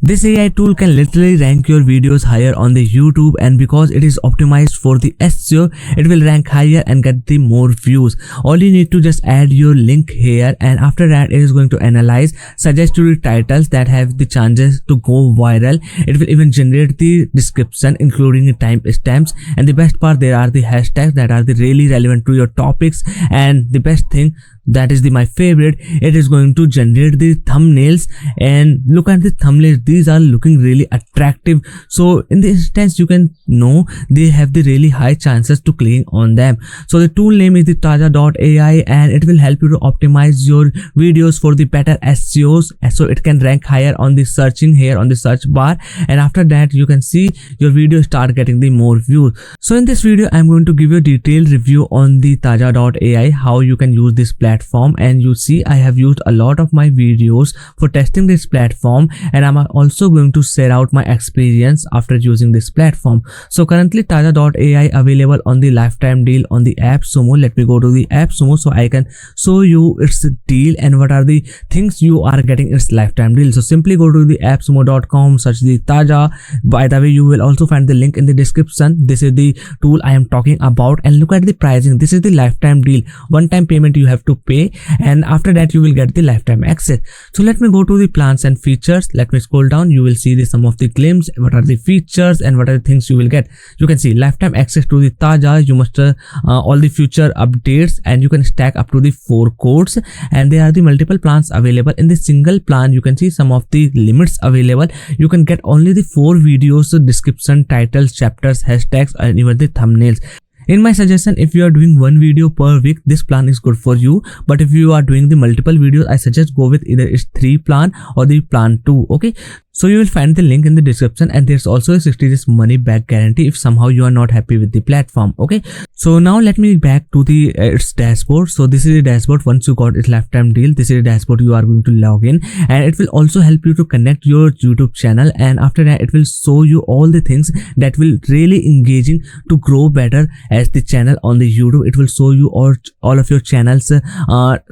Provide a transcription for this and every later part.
This AI tool can literally rank your videos higher on the YouTube, and because it is optimized for the SEO, it will rank higher and get the more views. All you need to just add your link here, and after that it is going to analyze, suggest you the titles that have the chances to go viral. It will even generate the description including the timestamps, and the best part, there are the hashtags that are the really relevant to your topics. And the best thing, that is my favorite, it is going to generate the thumbnails, and look at the thumbnails, these are looking really attractive. So in this instance you can know they have the really high chances to clicking on them. So the tool name is the Taja.ai, and it will help you to optimize your videos for the better SEOs, so it can rank higher on the searching here on the search bar, and after that you can see your video start getting the more views. So in this video I'm going to give you a detailed review on the Taja.ai, how you can use this platform. And you see I have used a lot of my videos for testing this platform, and I'm also going to share out my experience after using this platform. So currently Taja.ai available on the lifetime deal on the app Sumo. Let me go to the app Sumo so I can show you its deal and what are the things you are getting its lifetime deal. So simply go to the appsumo.com, search the Taja. By the way, you will also find the link in the description. This is the tool I am talking about, and look at the pricing. This is the lifetime deal. One time payment you have to pay, and after that you will get the lifetime access. So let me go to the plans and features. Let me scroll down. You will see the some of the claims, what are the features and what are the things you will get. You can see lifetime access to the Taja. You must all the future updates, and you can stack up to the 4 codes, and there are the multiple plans available. In the single plan you can see some of the limits available. You can get only the 4 videos, description, titles, chapters, hashtags, and even the thumbnails. In my suggestion, if you are doing 1 video per week, this plan is good for you. But if you are doing the multiple videos, I suggest go with either its 3 plan or the plan 2. Okay, so you will find the link in the description, and there's also a 60 days money back guarantee if somehow you are not happy with the platform. Okay, so now let me back to the its dashboard. So this is the dashboard. Once you got its lifetime deal, this is the dashboard you are going to log in, and it will also help you to connect your YouTube channel, and after that it will show you all the things that will really engaging to grow better as the channel on the YouTube. It will show you all of your channels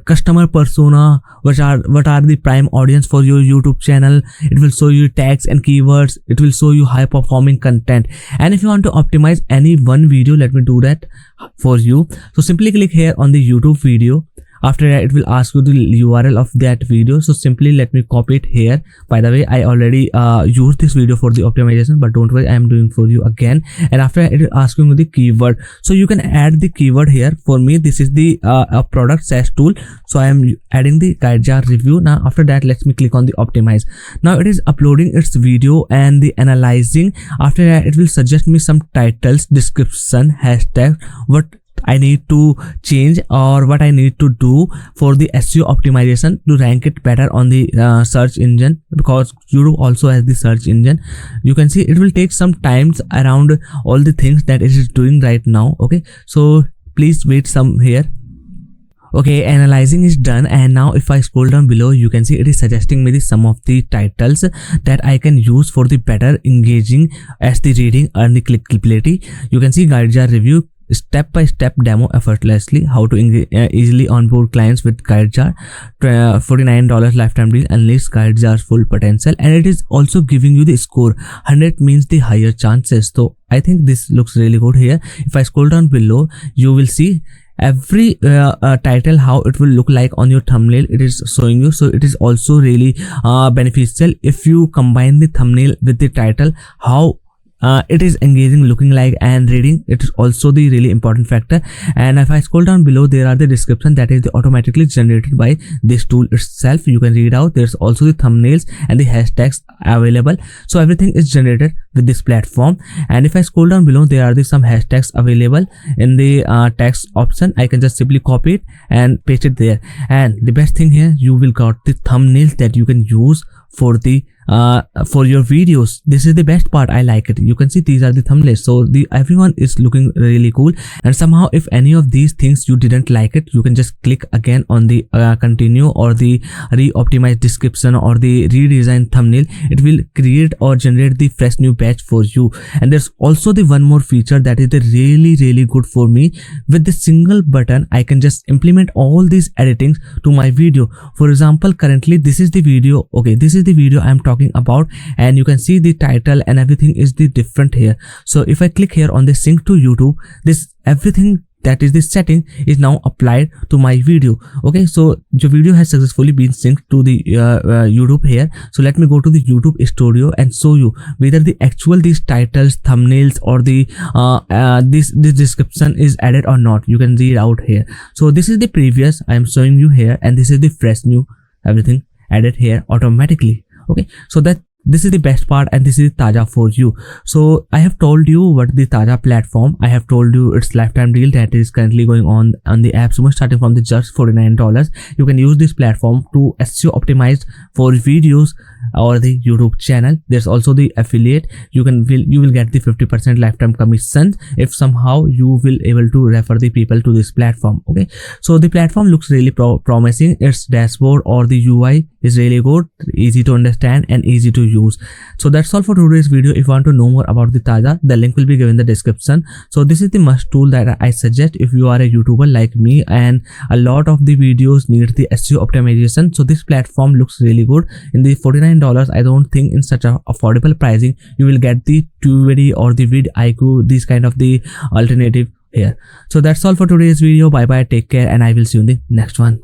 customer persona, what are the prime audience for your YouTube channel. It will show you tags and keywords. It will show you high performing content. And if you want to optimize any one video, let me do that for you. So simply click here on the YouTube video. After that it will ask you the URL of that video, so simply let me copy it here. By the way, I already used this video for the optimization, but don't worry, I am doing for you again. And after that it will ask you the keyword, so you can add the keyword here. For me this is the product SaaS tool, so I am adding the guide jar review. Now after that let me click on the optimize. Now it is uploading its video and the analyzing. After that it will suggest me some titles, description, hashtag, what I need to change or what I need to do for the SEO optimization to rank it better on the search engine, because YouTube also has the search engine. You can see it will take some times around all the things that it is doing right now. Okay, so please wait some here. Okay, analyzing is done, and now if I scroll down below, you can see it is suggesting me some of the titles that I can use for the better engaging as the reading and the clickability. You can see guide jar review, step-by-step demo effortlessly, how to easily onboard clients with guide jar, $49 lifetime deal, unleash guide jar's full potential, and it is also giving you the score. 100 means the higher chances. So I think this looks really good here. If I scroll down below, you will see every title, how it will look like on your thumbnail. It is showing you, so it is also really beneficial if you combine the thumbnail with the title, how it is engaging looking like, and reading. It is also the really important factor. And if I scroll down below, there are the description that is automatically generated by this tool itself. You can read out. There's also the thumbnails and the hashtags available, so everything is generated with this platform. And if I scroll down below, there are some hashtags available in the text option. I can just simply copy it and paste it there. And the best thing here, you will got the thumbnails that you can use for the for your videos. This is the best part. I like it. You can see these are the thumbnails, so everyone is looking really cool. And somehow if any of these things you didn't like it, you can just click again on the continue or the re-optimize description or the redesign thumbnail. It will create or generate the fresh new batch for you. And there's also the one more feature that is the really good for me. With the single button I can just implement all these editings to my video. For example, currently this is the video. Okay, this is the video I am talking talking about, and you can see the title and everything is the different here. So if I click here on the sync to YouTube, this everything that is the setting is now applied to my video. Okay, so your video has successfully been synced to the YouTube here. So let me go to the YouTube studio and show you whether the actual these titles, thumbnails, or the this description is added or not. You can read out here. So this is the previous I am showing you here, and this is the fresh new, everything added here automatically. Okay, so that this is the best part, and this is Taja for you. So I have told you what the Taja platform. I have told you its lifetime deal that is currently going on the app Sumo, starting from the just $49. You can use this platform to SEO optimize for videos or the YouTube channel. There's also the affiliate. You will get the 50% lifetime commission if somehow you will able to refer the people to this platform. Okay, so the platform looks really promising. Its dashboard or the UI is really good, easy to understand and easy to use. So that's all for today's video. If you want to know more about the Taja, the link will be given in the description. So this is the must tool that I suggest if you are a YouTuber like me and a lot of the videos need the SEO optimization. So this platform looks really good. In the $49, I don't think in such a affordable pricing you will get the TubeVD or the vidIQ, these kind of the alternative here. So that's all for today's video. Bye bye, take care, and I will see you in the next one.